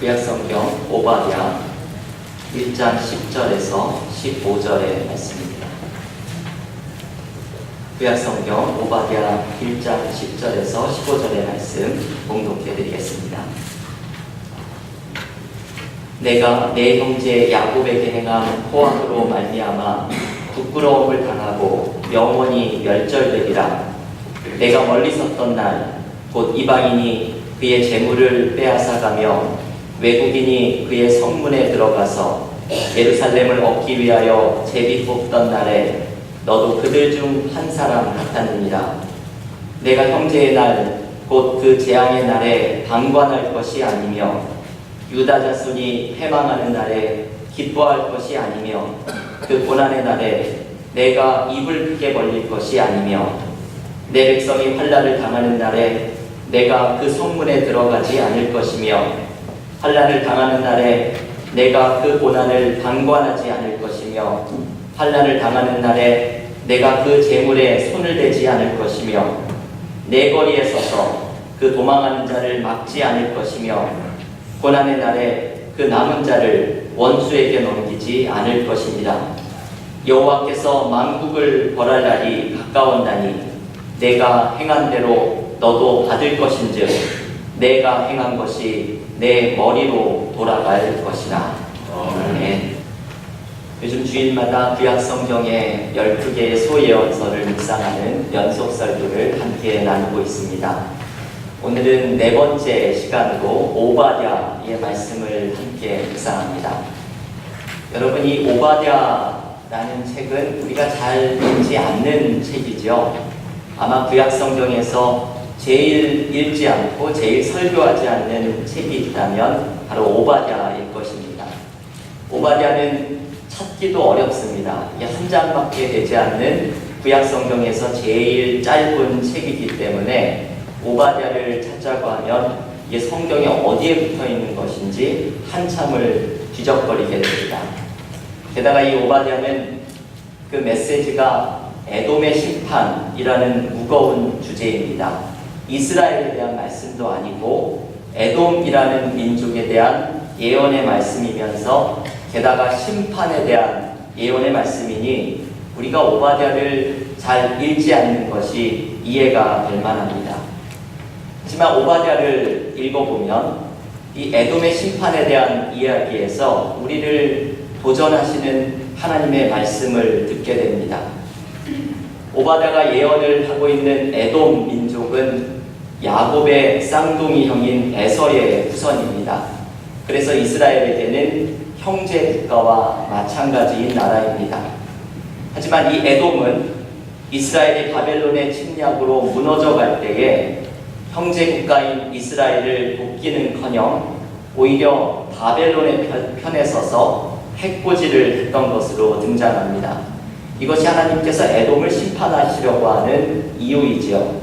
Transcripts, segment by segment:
구약성경 오바댜 1장 10절에서 15절의 말씀입니다. 구약성경 오바댜 1장 10절에서 15절의 말씀 봉독해 드리겠습니다. 내가 내 형제 야곱에게 행한 포악으로 말미암아 부끄러움을 당하고 영원히 멸절되리라. 내가 멀리 섰던 날 곧 이방인이 그의 재물을 빼앗아가며 외국인이 그의 성문에 들어가서 예루살렘을 얻기 위하여 제비 뽑던 날에 너도 그들 중 한 사람 같았느니라. 내가 형제의 날 곧 그 재앙의 날에 방관할 것이 아니며 유다 자손이 패망하는 날에 기뻐할 것이 아니며 그 고난의 날에 내가 입을 크게 벌릴 것이 아니며 내 백성이 환난을 당하는 날에 내가 그 성문에 들어가지 않을 것이며 환난을 당하는 날에 내가 그 고난을 방관하지 않을 것이며 환난을 당하는 날에 내가 그 재물에 손을 대지 않을 것이며 내 거리에 서서 그 도망하는 자를 막지 않을 것이며 고난의 날에 그 남은 자를 원수에게 넘기지 않을 것이니라. 여호와께서 만국을 벌할 날이 가까웠나니 내가 행한 대로 너도 받을 것인즉 내가 행한 것이 내 머리로 돌아갈 것이라. 아멘. 요즘 주일마다 구약성경의 12개의 소예언서를 묵상하는 연속설교를 함께 나누고 있습니다. 오늘은 네 번째 시간으로 오바댜의 말씀을 함께 묵상합니다. 여러분, 이 오바댜라는 책은 우리가 잘 읽지 않는 책이죠. 아마 구약성경에서 제일 읽지 않고 제일 설교하지 않는 책이 있다면 바로 오바댜일 것입니다. 오바댜는 찾기도 어렵습니다. 이게 한 장밖에 되지 않는 구약성경에서 제일 짧은 책이기 때문에 오바댜를 찾자고 하면 이게 성경에 어디에 붙어 있는 것인지 한참을 뒤적거리게 됩니다. 게다가 이 오바댜는 그 메시지가 에돔의 심판이라는 무거운 주제입니다. 이스라엘에 대한 말씀도 아니고 에돔이라는 민족에 대한 예언의 말씀이면서 게다가 심판에 대한 예언의 말씀이니 우리가 오바댜를 잘 읽지 않는 것이 이해가 될 만합니다. 하지만 오바댜를 읽어보면 이 에돔의 심판에 대한 이야기에서 우리를 도전하시는 하나님의 말씀을 듣게 됩니다. 오바댜가 예언을 하고 있는 에돔 민족은 야곱의 쌍둥이 형인 에서의 후손입니다. 그래서 이스라엘에게는 형제 국가와 마찬가지인 나라입니다. 하지만 이 에돔은 이스라엘이 바벨론의 침략으로 무너져 갈 때에 형제 국가인 이스라엘을 돕기는커녕 오히려 바벨론의 편에 서서 해코지를 했던 것으로 등장합니다. 이것이 하나님께서 에돔을 심판하시려고 하는 이유이지요.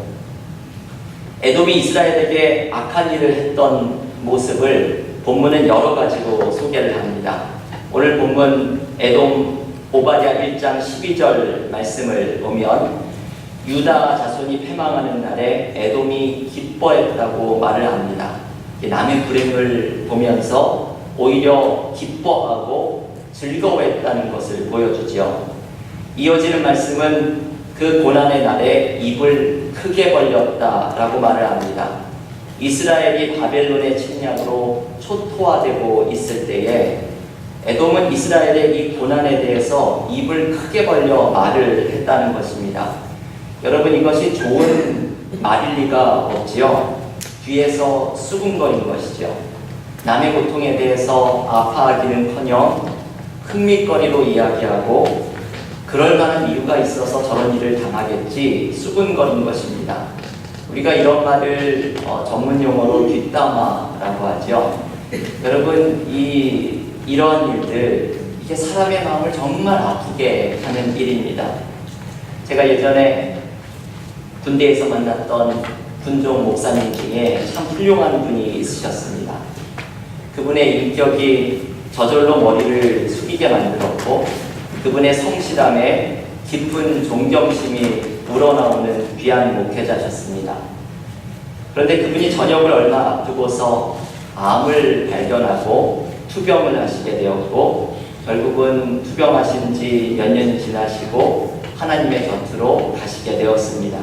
에돔이 이스라엘에게 악한 일을 했던 모습을 본문은 여러 가지로 소개를 합니다. 오늘 본문 에돔 오바댜 1장 12절 말씀을 보면 유다 자손이 패망하는 날에 에돔이 기뻐했다고 말을 합니다. 남의 불행을 보면서 오히려 기뻐하고 즐거워했다는 것을 보여주죠. 이어지는 말씀은 그 고난의 날에 입을 크게 벌렸다라고 말을 합니다. 이스라엘이 바벨론의 침략으로 초토화되고 있을 때에 에돔은 이스라엘의 이 고난에 대해서 입을 크게 벌려 말을 했다는 것입니다. 여러분, 이것이 좋은 말일 리가 없지요. 뒤에서 수군거린 것이죠. 남의 고통에 대해서 아파하기는커녕 흥미거리로 이야기하고 그럴 만한 이유가 있어서 저런 일을 당하겠지 수군거린 것입니다. 우리가 이런 말을 전문 용어로 뒷담화라고 하죠. 여러분, 이러한 일들, 이게 사람의 마음을 정말 아프게 하는 일입니다. 제가 예전에 군대에서 만났던 군종 목사님 중에 참 훌륭한 분이 있으셨습니다. 그분의 인격이 저절로 머리를 숙이게 만들었고 그분의 성실함에 깊은 존경심이 우러나오는 귀한 목회자셨습니다. 그런데 그분이 저녁을 얼마 앞두고서 암을 발견하고 투병을 하시게 되었고, 결국은 투병하신 지 몇 년이 지나시고 하나님의 곁으로 가시게 되었습니다.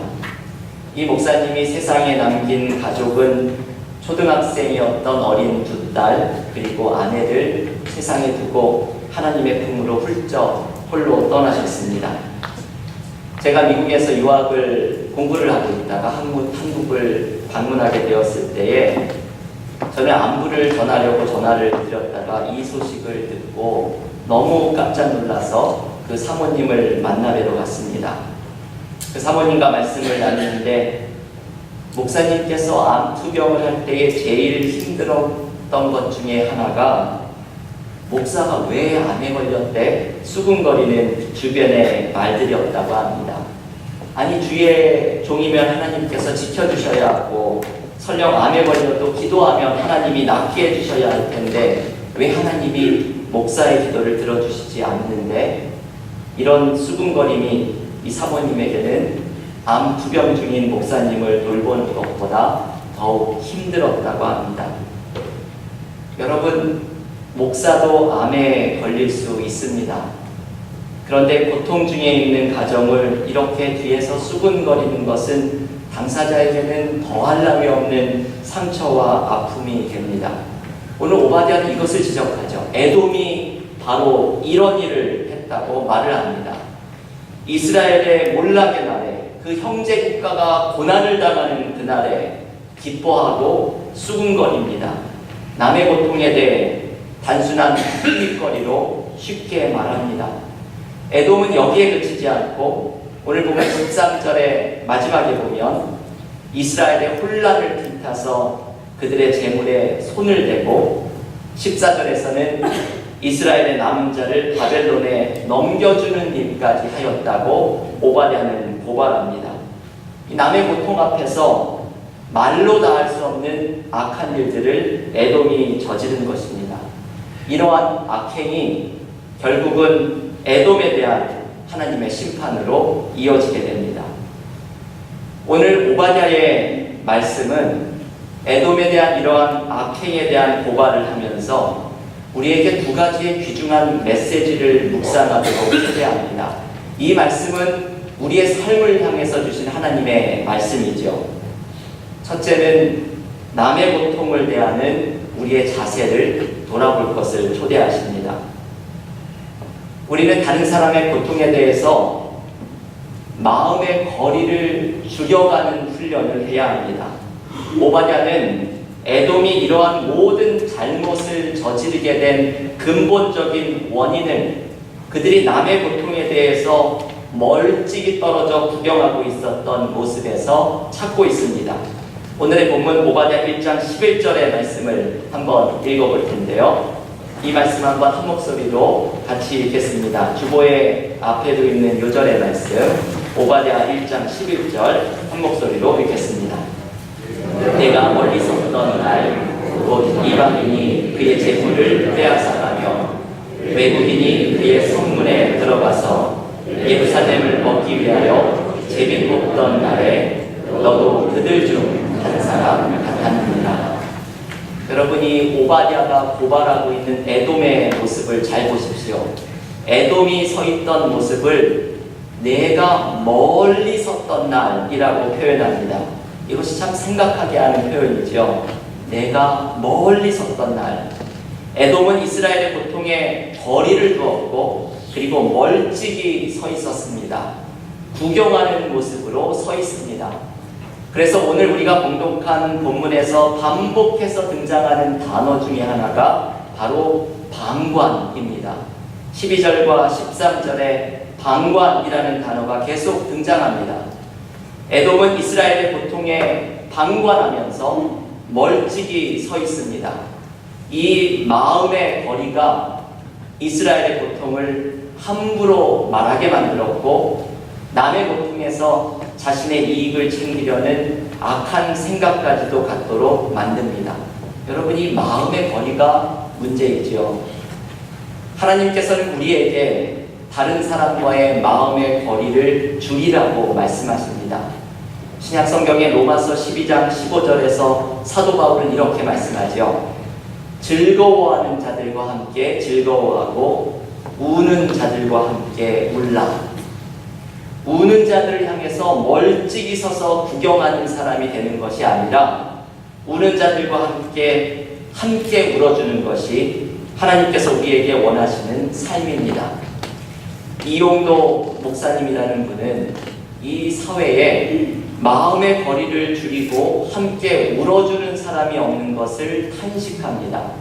이 목사님이 세상에 남긴 가족은 초등학생이었던 어린 두 딸, 그리고 아내를 세상에 두고 하나님의 품으로 훌쩍 홀로 떠나셨습니다. 제가 미국에서 유학을 공부를 하고 있다가 한국을 방문하게 되었을 때에 저는 안부를 전하려고 전화를 드렸다가 이 소식을 듣고 너무 깜짝 놀라서 그 사모님을 만나뵈러 갔습니다. 그 사모님과 말씀을 나누는데, 목사님께서 암 투병을 할 때에 제일 힘들었던 것 중에 하나가 목사가 왜 암에 걸렸대? 수군거리는 주변의 말들이었다고 합니다. 아니, 주의 종이면 하나님께서 지켜주셔야 하고, 설령 암에 걸려도 기도하면 하나님이 낫게 해주셔야 할 텐데 왜 하나님이 목사의 기도를 들어주시지 않는데? 이런 수군거림이 이 사모님에게는 암 투병 중인 목사님을 돌보는 것보다 더욱 힘들었다고 합니다. 여러분, 목사도 암에 걸릴 수 있습니다. 그런데 고통 중에 있는 가정을 이렇게 뒤에서 수군거리는 것은 당사자에게는 더할 나위 없는 상처와 아픔이 됩니다. 오늘 오바댜는 이것을 지적하죠. 에돔이 바로 이런 일을 했다고 말을 합니다. 이스라엘의 몰락의 날에, 그 형제 국가가 고난을 당하는 그날에 기뻐하고 수군거립니다. 남의 고통에 대해 단순한 흘릴거리로 쉽게 말합니다. 에돔은 여기에 그치지 않고 오늘 보면 13절의 마지막에 보면 이스라엘의 혼란을 틈타서 그들의 재물에 손을 대고, 14절에서는 이스라엘의 남은 자를 바벨론에 넘겨주는 일까지 하였다고 오바댜는 고발합니다. 이 남의 고통 앞에서 말로 다 할 수 없는 악한 일들을 에돔이 저지른 것입니다. 이러한 악행이 결국은 에돔에 대한 하나님의 심판으로 이어지게 됩니다. 오늘 오바댜의 말씀은 에돔에 대한 이러한 악행에 대한 고발을 하면서 우리에게 두 가지의 귀중한 메시지를 묵상하도록 초대합니다. 이 말씀은 우리의 삶을 향해서 주신 하나님의 말씀이죠. 첫째는 남의 고통을 대하는 우리의 자세를 돌아볼 것을 초대하십니다. 우리는 다른 사람의 고통에 대해서 마음의 거리를 줄여가는 훈련을 해야 합니다. 오바댜는 에돔이 이러한 모든 잘못을 저지르게 된 근본적인 원인을 그들이 남의 고통에 대해서 멀찍이 떨어져 구경하고 있었던 모습에서 찾고 있습니다. 오늘의 본문 오바댜 1장 11절의 말씀을 한번 읽어볼 텐데요. 이 말씀 한번 한 목소리로 같이 읽겠습니다. 주보의 앞에도 있는 요절의 말씀, 오바댜 1장 11절 한 목소리로 읽겠습니다. 내가 멀리 섰던 날, 곧 이방인이 그의 재물을 빼앗아가며 외국인이 그의 성문에 들어가서 예루살렘을 먹기 위하여 제비 뽑던 날에 너도 그들 중 한 사람 같았느니라. 여러분이 오바댜가 고발하고 있는 에돔의 모습을 잘 보십시오. 에돔이 서 있던 모습을 내가 멀리 섰던 날이라고 표현합니다. 이것이 참 생각하게 하는 표현이죠. 내가 멀리 섰던 날. 에돔은 이스라엘의 고통에 거리를 두었고 그리고 멀찍이 서 있었습니다. 구경하는 모습으로 서 있습니다. 그래서 오늘 우리가 봉독한 본문에서 반복해서 등장하는 단어 중에 하나가 바로 방관입니다. 12절과 13절에 방관이라는 단어가 계속 등장합니다. 에돔은 이스라엘의 고통에 방관하면서 멀찍이 서 있습니다. 이 마음의 거리가 이스라엘의 고통을 함부로 말하게 만들었고 남의 고통에서 자신의 이익을 챙기려는 악한 생각까지도 갖도록 만듭니다. 여러분, 이 마음의 거리가 문제이지요. 하나님께서는 우리에게 다른 사람과의 마음의 거리를 줄이라고 말씀하십니다. 신약성경의 로마서 12장 15절에서 사도 바울은 이렇게 말씀하죠. 즐거워하는 자들과 함께 즐거워하고 우는 자들과 함께 울라. 우는 자들을 향해서 멀찍이 서서 구경하는 사람이 되는 것이 아니라 우는 자들과 함께 울어주는 것이 하나님께서 우리에게 원하시는 삶입니다. 이용도 목사님이라는 분은 이 사회에 마음의 거리를 줄이고 함께 울어주는 사람이 없는 것을 탄식합니다.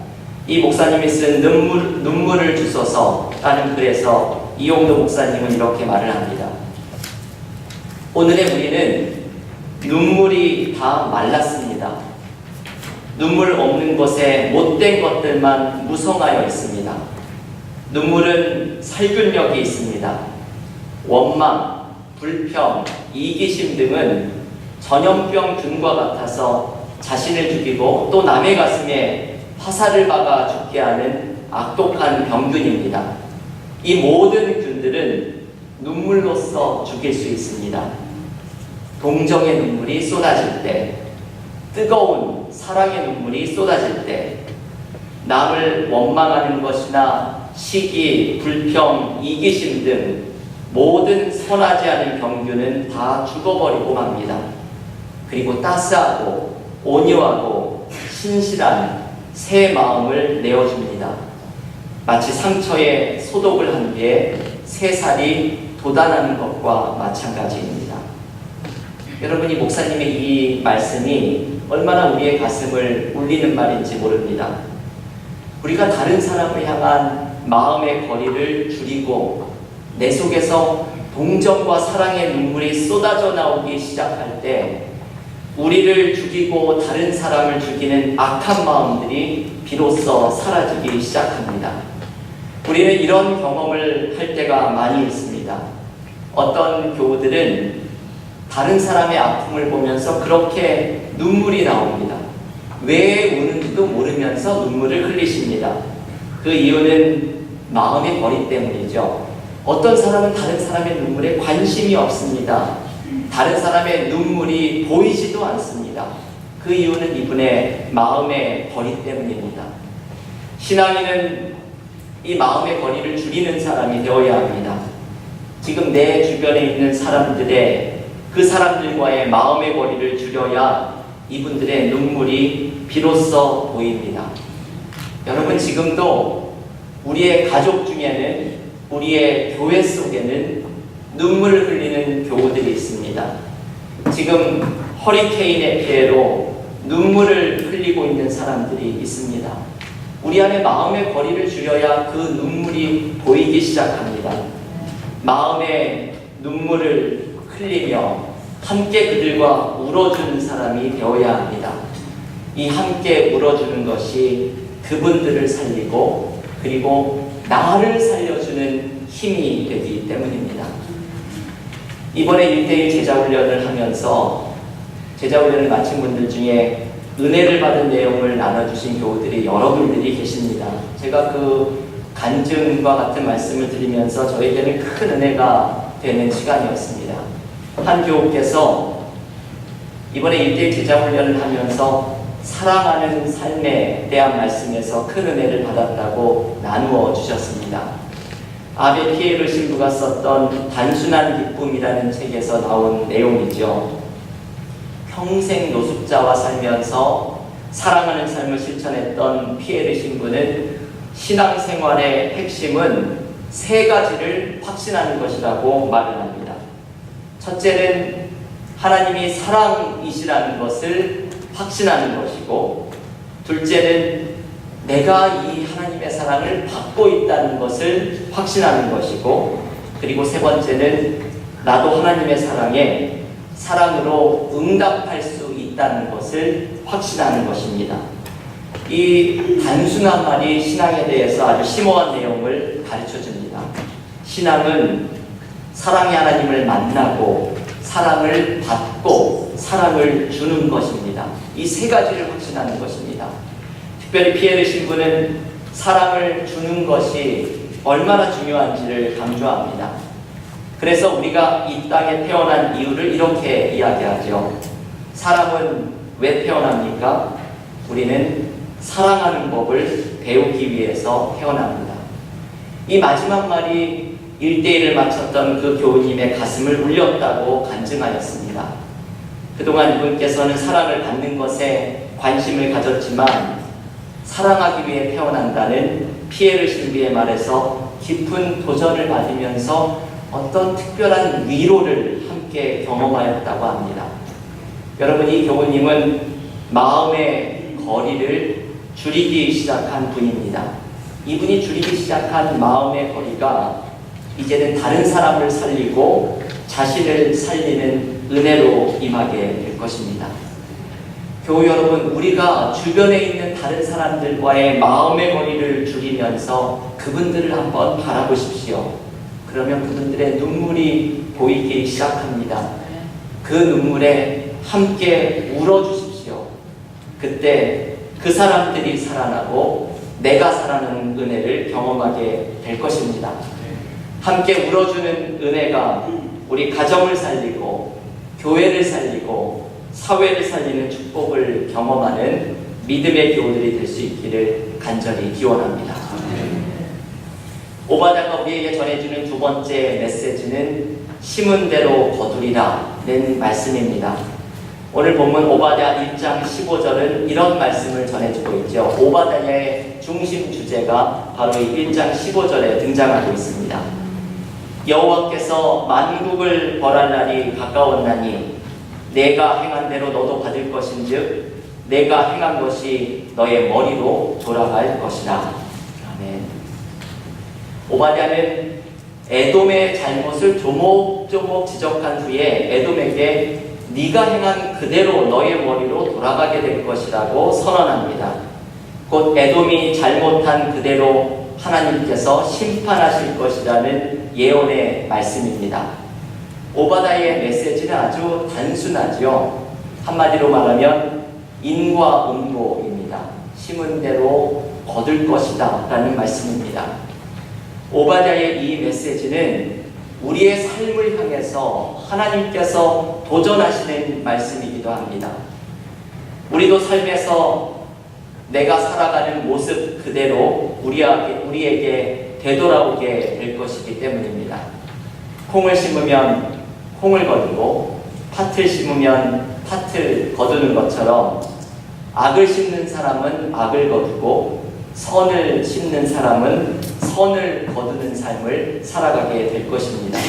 이 목사님이 쓴 눈물을 주소서라는 글에서 이용도 목사님은 이렇게 말을 합니다. 오늘의 우리는 눈물이 다 말랐습니다. 눈물 없는 곳에 못된 것들만 무성하여 있습니다. 눈물은 살균력이 있습니다. 원망, 불평, 이기심 등은 전염병균과 같아서 자신을 죽이고 또 남의 가슴에 화살을 박아 죽게 하는 악독한 병균입니다. 이 모든 균들은 눈물로써 죽일 수 있습니다. 동정의 눈물이 쏟아질 때, 뜨거운 사랑의 눈물이 쏟아질 때, 남을 원망하는 것이나 시기, 불평, 이기심 등 모든 선하지 않은 병균은 다 죽어버리고 맙니다. 그리고 따스하고 온유하고 신실한 새 마음을 내어줍니다. 마치 상처에 소독을 한 뒤에 새살이 돋아나는 것과 마찬가지입니다. 여러분, 이 목사님의 이 말씀이 얼마나 우리의 가슴을 울리는 말인지 모릅니다. 우리가 다른 사람을 향한 마음의 거리를 줄이고 내 속에서 동정과 사랑의 눈물이 쏟아져 나오기 시작할 때 우리를 죽이고 다른 사람을 죽이는 악한 마음들이 비로소 사라지기 시작합니다. 우리는 이런 경험을 할 때가 많이 있습니다. 어떤 교우들은 다른 사람의 아픔을 보면서 그렇게 눈물이 나옵니다. 왜 우는지도 모르면서 눈물을 흘리십니다. 그 이유는 마음의 거리 때문이죠. 어떤 사람은 다른 사람의 눈물에 관심이 없습니다. 다른 사람의 눈물이 보이지도 않습니다. 그 이유는 이분의 마음의 거리 때문입니다. 신앙인은 이 마음의 거리를 줄이는 사람이 되어야 합니다. 지금 내 주변에 있는 그 사람들과의 마음의 거리를 줄여야 이분들의 눈물이 비로소 보입니다. 여러분, 지금도 우리의 가족 중에는, 우리의 교회 속에는 눈물을 흘리는 교우들이 있습니다. 지금 허리케인의 피해로 눈물을 흘리고 있는 사람들이 있습니다. 우리 안에 마음의 거리를 줄여야 그 눈물이 보이기 시작합니다. 마음의 눈물을 흘리며 함께 그들과 울어주는 사람이 되어야 합니다. 이 함께 울어주는 것이 그분들을 살리고 그리고 나를 살려주는 힘이 되기 때문입니다. 이번에 1대1 제자훈련을 하면서 제자훈련을 마친 분들 중에 은혜를 받은 내용을 나눠주신 교우들이 여러분들이 계십니다. 제가 그 간증과 같은 말씀을 드리면서 저에게는 큰 은혜가 되는 시간이었습니다. 한 교우께서 이번에 1대1 제자훈련을 하면서 사랑하는 삶에 대한 말씀에서 큰 은혜를 받았다고 나누어 주셨습니다. 아베 피에르 신부가 썼던 단순한 기쁨이라는 책에서 나온 내용이죠. 평생 노숙자와 살면서 사랑하는 삶을 실천했던 피에르 신부는 신앙생활의 핵심은 3가지를 확신하는 것이라고 말을 합니다. 첫째는 하나님이 사랑이시라는 것을 확신하는 것이고, 둘째는 내가 이 하나님의 사랑을 받고 있다는 것을 확신하는 것이고, 그리고 세 번째는 나도 하나님의 사랑에 사랑으로 응답할 수 있다는 것을 확신하는 것입니다. 이 단순한 말이 신앙에 대해서 아주 심오한 내용을 가르쳐 줍니다. 신앙은 사랑의 하나님을 만나고 사랑을 받고 사랑을 주는 것입니다. 이 3가지를 확신하는 것입니다. 특별히 피에르 신부는 사랑을 주는 것이 얼마나 중요한지를 강조합니다. 그래서 우리가 이 땅에 태어난 이유를 이렇게 이야기하죠. 사람은 왜 태어납니까? 우리는 사랑하는 법을 배우기 위해서 태어납니다. 이 마지막 말이 1대1을 마쳤던 그 교우님의 가슴을 울렸다고 간증하였습니다. 그동안 이분께서는 사랑을 받는 것에 관심을 가졌지만 사랑하기 위해 태어난다는 피에르 신비의 말에서 깊은 도전을 받으면서 어떤 특별한 위로를 함께 경험하였다고 합니다. 여러분, 이 교우님은 마음의 거리를 줄이기 시작한 분입니다. 이분이 줄이기 시작한 마음의 거리가 이제는 다른 사람을 살리고 자신을 살리는 은혜로 임하게 될 것입니다. 교우 여러분, 우리가 주변에 있는 다른 사람들과의 마음의 거리를 줄이면서 그분들을 한번 바라보십시오. 그러면 그분들의 눈물이 보이기 시작합니다. 그 눈물에 함께 울어주십시오. 그때 그 사람들이 살아나고 내가 살아나는 은혜를 경험하게 될 것입니다. 함께 울어주는 은혜가 우리 가정을 살리고 교회를 살리고 사회를 살리는 축복을 경험하는 믿음의 교우들이 될 수 있기를 간절히 기원합니다. 오바다가 우리에게 전해주는 두 번째 메시지는 심은 대로 거두리라는 말씀입니다. 오늘 본문 오바다 1장 15절은 이런 말씀을 전해주고 있죠. 오바다의 중심 주제가 바로 이 1장 15절에 등장하고 있습니다. 여호와께서 만국을 벌할 날이 가까웠나니 내가 행한 대로 너도 받을 것인즉 내가 행한 것이 너의 머리로 돌아갈 것이라. 아멘. 오바댜는 에돔의 잘못을 조목조목 지적한 후에 에돔에게 네가 행한 그대로 너의 머리로 돌아가게 될 것이라고 선언합니다. 곧 에돔이 잘못한 그대로 하나님께서 심판하실 것이라는 예언의 말씀입니다. 오바다의 메시지는 아주 단순하죠. 한마디로 말하면 인과 응보입니다. 심은 대로 거둘 것이다 라는 말씀입니다. 오바댜의 이 메시지는 우리의 삶을 향해서 하나님께서 도전하시는 말씀이기도 합니다. 우리도 삶에서 내가 살아가는 모습 그대로 우리에게 되돌아오게 될 것이기 때문입니다. 콩을 심으면 콩을 거두고 팥을 심으면 팥을 거두는 것처럼 악을 심는 사람은 악을 거두고 선을 심는 사람은 선을 거두는 삶을 살아가게 될 것입니다.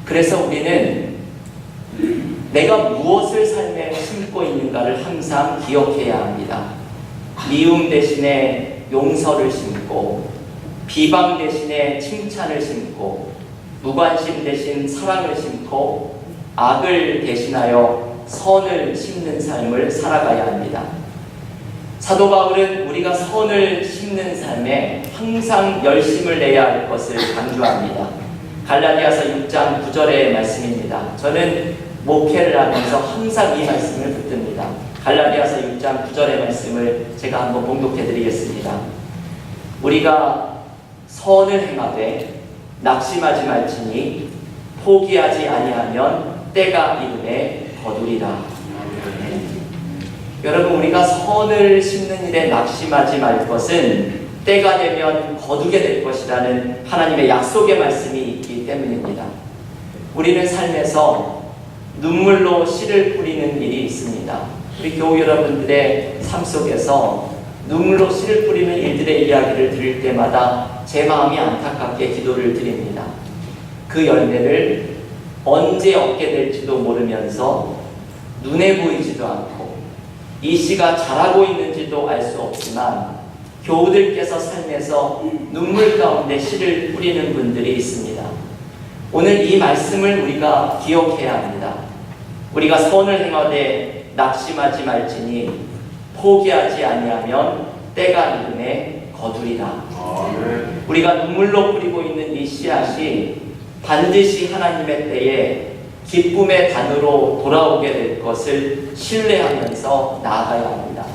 그래서 우리는 내가 무엇을 삶에 심고 있는가를 항상 기억해야 합니다. 미움 대신에 용서를 심고 비방 대신에 칭찬을 심고 무관심 대신 사랑을 심고 악을 대신하여 선을 심는 삶을 살아가야 합니다. 사도 바울은 우리가 선을 심는 삶에 항상 열심을 내야 할 것을 강조합니다. 갈라디아서 6장 9절의 말씀입니다. 저는 목회를 하면서 항상 이 말씀을 붙듭니다. 갈라디아서 6장 9절의 말씀을 제가 한번 봉독해 드리겠습니다. 우리가 선을 행하되 낙심하지 말지니 포기하지 아니하면 때가 이르매 거두리라. 여러분, 우리가 선을 심는 일에 낙심하지 말 것은 때가 되면 거두게 될 것이라는 하나님의 약속의 말씀이 있기 때문입니다. 우리는 삶에서 눈물로 씨를 뿌리는 일이 있습니다. 우리 교우 여러분들의 삶 속에서 눈물로 씨를 뿌리는 일들의 이야기를 들을 때마다 제 마음이 안타깝게 기도를 드립니다. 그 열매를 언제 얻게 될지도 모르면서 눈에 보이지도 않고 이 씨가 자라고 있는지도 알 수 없지만 교우들께서 삶에서 눈물 가운데 씨를 뿌리는 분들이 있습니다. 오늘 이 말씀을 우리가 기억해야 합니다. 우리가 선을 행하되 낙심하지 말지니 포기하지 아니하면 때가 이르매 거두리라. 우리가 눈물로 뿌리고 있는 이 씨앗이 반드시 하나님의 때에 기쁨의 단으로 돌아오게 될 것을 신뢰하면서 나아가야 합니다.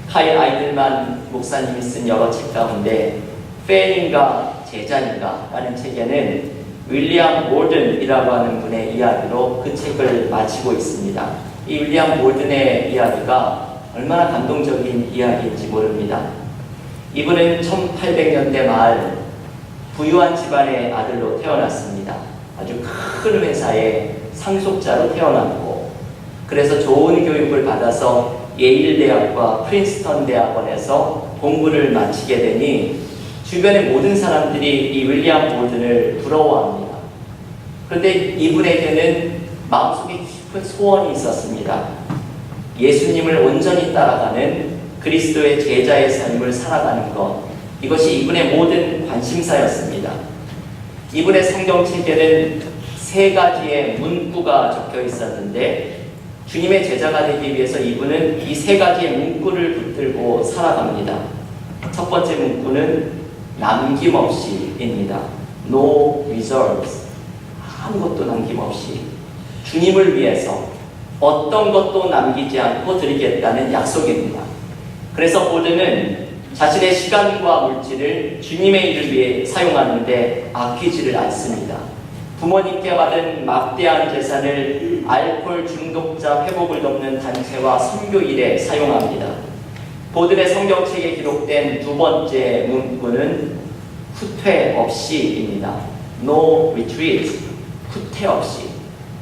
카일 아이들만 목사님이 쓴 여러 책 가운데 팬인가 제자인가 라는 책에는 윌리엄 몰든이라고 하는 분의 이야기로 그 책을 마치고 있습니다. 이 윌리엄 몰든의 이야기가 얼마나 감동적인 이야기인지 모릅니다. 이분은 1800년대 말 부유한 집안의 아들로 태어났습니다. 아주 큰 회사의 상속자로 태어났고, 그래서 좋은 교육을 받아서 예일 대학과 프린스턴 대학원에서 공부를 마치게 되니 주변의 모든 사람들이 이 윌리엄 볼든을 부러워합니다. 그런데 이분에게는 마음속에 깊은 소원이 있었습니다. 예수님을 온전히 따라가는 그리스도의 제자의 삶을 살아가는 것, 이것이 이분의 모든 관심사였습니다. 이분의 성경책에는 3가지의 문구가 적혀 있었는데, 주님의 제자가 되기 위해서 이분은 이 3가지의 문구를 붙들고 살아갑니다. 첫 번째 문구는 남김없이입니다. No reserves. 아무것도 남김없이 주님을 위해서 어떤 것도 남기지 않고 드리겠다는 약속입니다. 그래서 볼든은 자신의 시간과 물질을 주님의 일을 위해 사용하는데 아끼지를 않습니다. 부모님께 받은 막대한 재산을 알코올 중독자 회복을 돕는 단체와 선교 일에 사용합니다. 볼든의 성경책에 기록된 2번째 문구는 후퇴 없이입니다. No retreat. 후퇴 없이.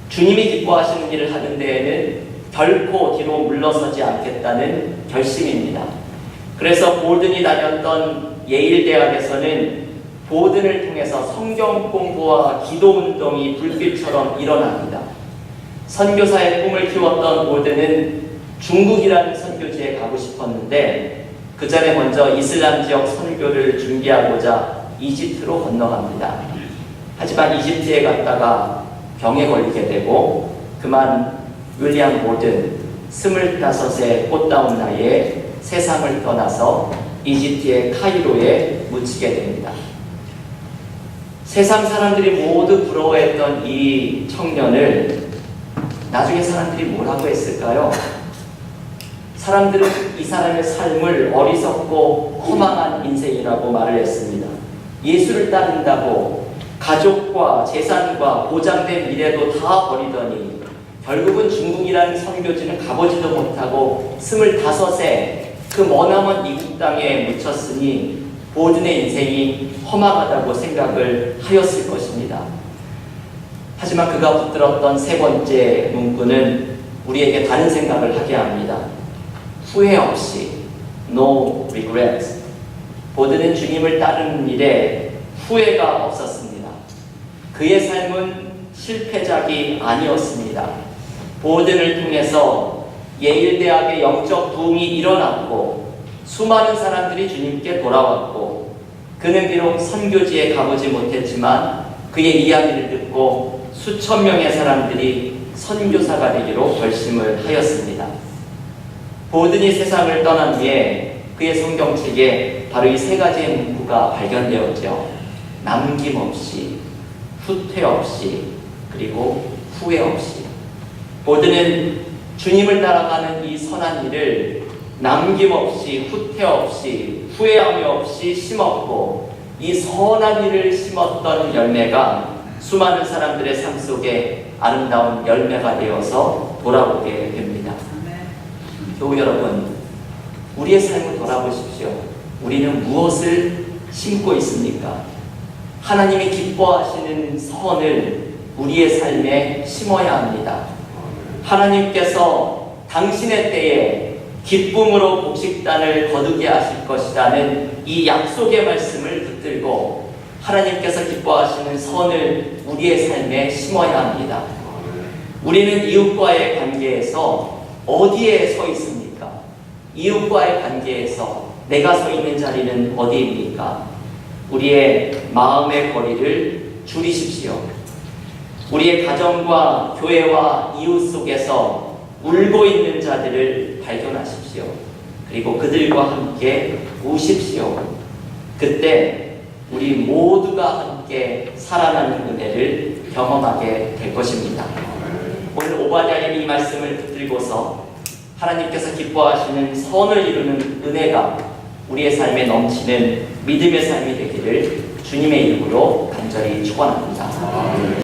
주님이 기뻐하시는 일을 하는 데에는 결코 뒤로 물러서지 않겠다는 결심입니다. 그래서 볼든이 다녔던 예일 대학에서는 볼든을 통해서 성경 공부와 기도 운동이 불길처럼 일어납니다. 선교사의 꿈을 키웠던 볼든은 중국이라는 선교지에 가고 싶었는데 그 전에 먼저 이슬람 지역 선교를 준비하고자 이집트로 건너갑니다. 하지만 이집트에 갔다가 병에 걸리게 되고 그만 윌리엄 볼든 25의 꽃다운 나이에 세상을 떠나서 이집트의 카이로에 묻히게 됩니다. 세상 사람들이 모두 부러워했던 이 청년을 나중에 사람들이 뭐라고 했을까요? 사람들은 이 사람의 삶을 어리석고 허망한 인생이라고 말을 했습니다. 예수를 따른다고 가족과 재산과 보장된 미래도 다 버리더니 결국은 중국이라는 선교지는 가보지도 못하고 25세 그 머나먼 이국 땅에 묻혔으니 볼든의 인생이 허망하다고 생각을 하였을 것입니다. 하지만 그가 붙들었던 3번째 문구는 우리에게 다른 생각을 하게 합니다. 후회 없이 No regrets. 볼든은 주님을 따르는 일에 후회가 없었습니다. 그의 삶은 실패작이 아니었습니다. 볼든을 통해서 예일대학의 영적 부흥이 일어났고 수많은 사람들이 주님께 돌아왔고 그는 비록 선교지에 가보지 못했지만 그의 이야기를 듣고 수천 명의 사람들이 선교사가 되기로 결심을 하였습니다. 볼든이 세상을 떠난 뒤에 그의 성경책에 바로 이 3가지의 문구가 발견되었죠. 남김없이, 후퇴 없이, 그리고 후회 없이. 볼든은 주님을 따라가는 이 선한 일을 남김없이, 후퇴 없이, 후회함이 없이 심었고 이 선한 일을 심었던 열매가 수많은 사람들의 삶 속에 아름다운 열매가 되어서 돌아오게 됩니다. 교우 여러분, 우리의 삶을 돌아보십시오. 우리는 무엇을 심고 있습니까? 하나님이 기뻐하시는 선을 우리의 삶에 심어야 합니다. 하나님께서 당신의 때에 기쁨으로 곡식단을 거두게 하실 것이라는 이 약속의 말씀을 붙들고 하나님께서 기뻐하시는 선을 우리의 삶에 심어야 합니다. 우리는 이웃과의 관계에서 어디에 서 있습니까? 이웃과의 관계에서 내가 서 있는 자리는 어디입니까? 우리의 마음의 거리를 줄이십시오. 우리의 가정과 교회와 이웃 속에서 울고 있는 자들을 발견하십시오. 그리고 그들과 함께 우십시오. 그때 우리 모두가 함께 살아나는 은혜를 경험하게 될 것입니다. 오늘 오바댜는 이 말씀을 붙들고서 하나님께서 기뻐하시는 선을 이루는 은혜가 우리의 삶에 넘치는 믿음의 삶이 되기를 주님의 이름으로 간절히 축원합니다.